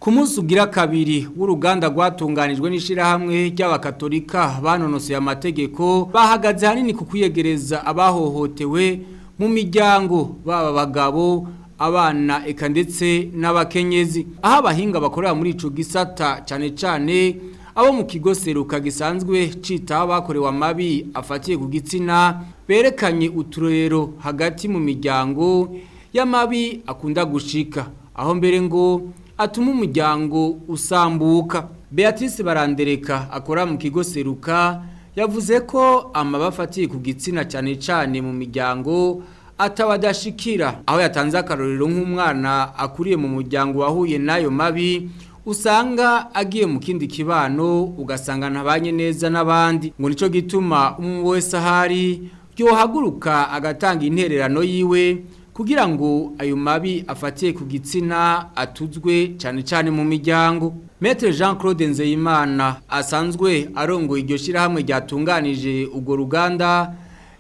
Ku munsi ugira kabiri w'uruganda rwatunganijwe n'ishirahamwe ry'abakatolika banonosoye amategeko bahagaze hanini ku kwiyegereza abahohotewe mu miryango baba bagabo abana eka ndetse n'abakenyezi aho abahinga bakorera muri ico gisata cyane cyane abo mu kigo seruka gisanzwe cita abakorewe amabi afatiye ku gitsina berekanye uturero hagati mu miryango y'amabi akunda gushika aho mbere ngo atuma umuryango usambuka. Beatrice Barandereka akora mu kigo seruka yavuze ko amabafatiye ku gitsina cyane cyane mu miryango atawadashikira aho yatanze akarorero nk'umwana akuriye mu muryango wahuye nayo mabi usanga agiye mu kindi kibano ugasanga ntabanye neza n'abandi ngo nico gituma umwe wese ahari yohaguruka agatanga intererano yiwe kugira ngo ayo mabi afatiye ku gitsina atuzwe cyane cyane mu miryango. Maître Jean-Claude Nzeyimana asanzwe arongoye iryo shirahamwe ryatunganije ugo ruganda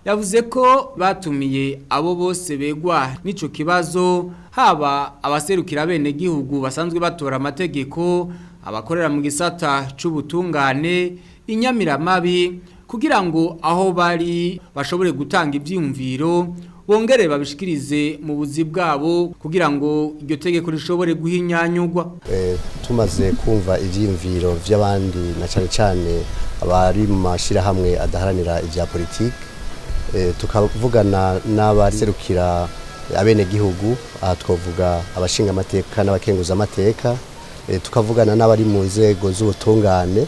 yavuze ko batumiye abo bose begwa n'ico kibazo haba abaserukira bene gihugu basanzwe batora amategeko abakorera mu gisata c'ubutungane inyamiramabi kugira ngo aho bari bashobore gutanga ivyiyumviro bongere babishikirize mu buzi bwabo kugira ngo iryo tegeko rishobore guhinyanyugwa. Tumaze kumva ivyiyumviro vy'abandi na cyane cyane abari mu mashirahamwe adaharanira ivya politike tukavugana n'abaserukira abene gihugu twavuga abashinga amateka n'abakenguza amateka tukavugana n'abari mu nzego z'ubutungane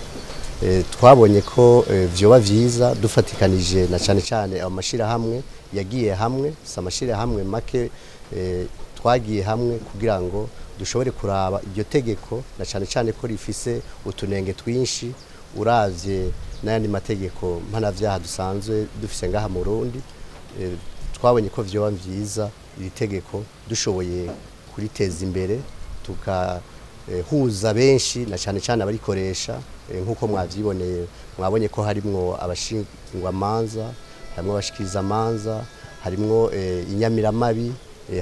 twabonye ko vyoba vyiza dufatikanije na cyane cyane amashirahamwe yagiye hamwe samashire hamwe make twagiye hamwe kugira ngo dushobore kuraba iryo tegeko na cyane cyane ko rifise utunenge twinshi uravye n'ayandi mategeko mpanavyaha dusanzwe dufise ngaha mu Burundi twabonye ko vyoba vyiza iri tegeko dushoboye kuriteza imbere tukahuza benshi na cyane cyane abarikoresha nkuko mwavyiboneye mwabonye ko harimwo abashingwa manza harimwo abashikiriza amanza harimwo inyamiramabi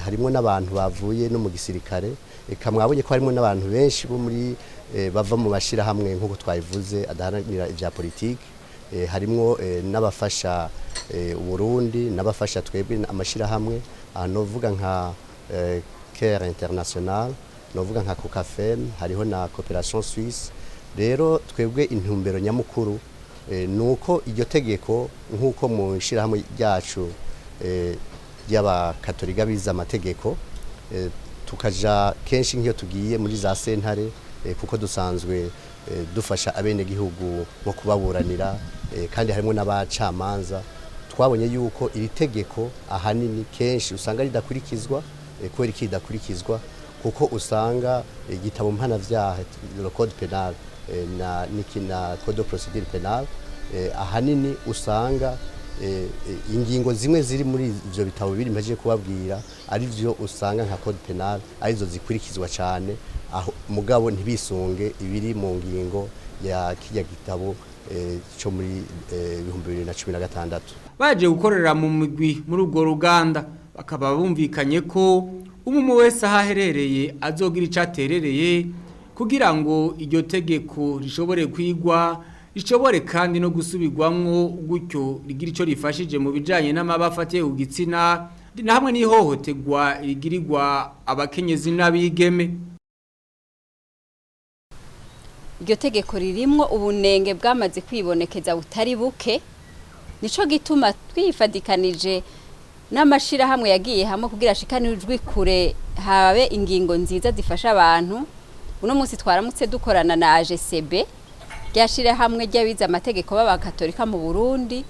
harimwo n'abantu bavuye no mu gisirikare eka mwabonye ko harimwo n'abantu benshi bo muri bava mu bashira hamwe nkuko twayivuze adaharanira ivya politike harimwo n'abafasha Burundi n'abafasha twebwe amashira hamwe novuga nka Care International novuga nka Cocafen hariho na Coopération Suisse. Rero twebwe intumbero nyamukuru nuko iryo tegeko nkuko mu shirahamwe ryacu y'abakatolika biza amategeko tukaja kenshi nk'iyo tugiye muri za sentare kuko dusanzwe dufasha abene gihugu nko kubaburanira kandi harimo n'abacamanza twabonye yuko iri tegeko ahanini kenshi usanga ridakurikizwa kubera ikidakurikizwa kuko usanga igitabo mpanavyaha le code pénal na code de procédure pénale ahanini usanga ingingo zimwe ziri muri ivyo bitabo biri mbaje kubabwira ari byo usanga nka code pénal arizo zikurikizwa cyane aho mugabo ntibisunge ibiri mu ngingo ya kijya gitabo cyo muri 2016 baje gukorera mu migwi muri urwo ruganda bakaba bumvikanye ko umwe wese ahaherereye azogira icaterereye kugira ngo iryo tegeko rishobore kwigwa rishobore kandi no gusubirwamwo gutyo rigira ico rifashije mu bijanye n'amabafatiye ugitsina na hamwe n'ihohoterwa rigirirwa abakenyezi n'abigeme. Iryo tegeko ririmwo ubunenge bwamaze kwibonekeza butari buke nico gituma twifadikanije n'amashira hamwe yagiye hamwe kugira shikanijwe kure habe ingingo nziza zifasha abantu. Uno munsi twaramutse dukorana na AGCB ryashira hamwe ry'abiza amategeko b'abakatolika mu Burundi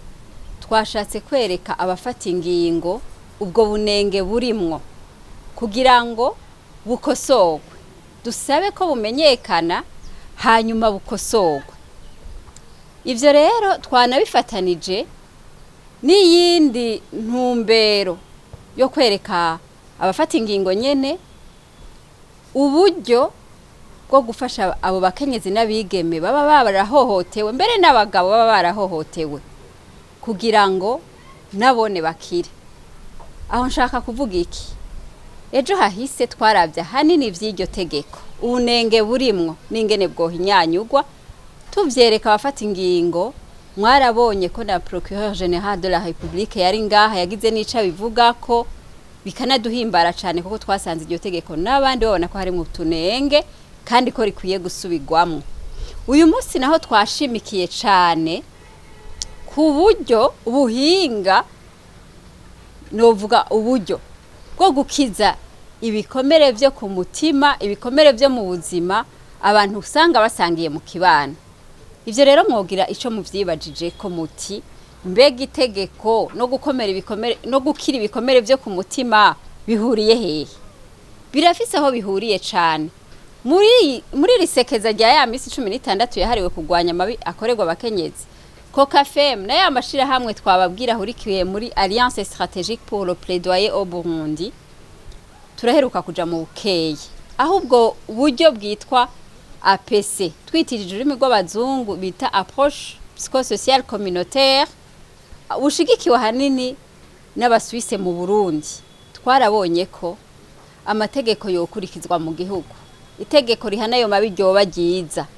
twashatse kwereka abafata ingingo ubwo bunenge burimwo kugira ngo bukosorwe dusabe ko bumenyekana hanyuma bukosorwe. Ivyo rero twanabifatanije n'iyindi ntumbero yo kwereka abafata ingingo nyene uburyo bwo gufasha abo bakenyezi n'abigeme baba barahohotewe mbere n'abagabo baba barahohotewe kugira ngo nabone bakire. Aho nshaka kuvuga iki, ejo hahise twaravya hanini vy'iryo tegeko ubunenge burimwo n'ingene bwohinyanyugwa tuvyereka abafata ingingo. Mwarabonye ko na procureur général de la République yari ngaha yagize n'ica bivuga ko bikanaduhimbara cyane kuko twasanze iryo tegeko n'abandi babona ko hari mu tunenge kandi ko rikwiye gusubirwamo. Uyu munsi naho twashimikiye cyane ku buryo ubuhinga novuga uburyo bwo gukiza ibikomere byo ku mutima, ibikomere byo mu buzima abantu usanga basangiye mu kibano. Ivyo rero mwogira ico muvyibajije ko muti mbega itegeko no gukomera ibikomere no gukira ibikomere byo ku mutima bihuriye hehe? Birafise aho bihuriye cyane. Muri risekeza rya ya misi 16 yahariwe kugwanya amabi akorerwa abakenyezi. COCAFEM na ya mashira hamwe twababwira hurikiye muri Alliance stratégique pour le plaidoyer au Burundi. Turaheruka kuja mu Bukeye. Ahubwo uburyo bwitwa APC twitijije ururimi rw'abazungu bita approche psychosociale communautaire ushigikiwe hanini n'abasuisse mu Burundi. Twarabonye ko amategeko yokurikizwa mu gihugu. Itegeko rihana yo mabi ryoba ryiza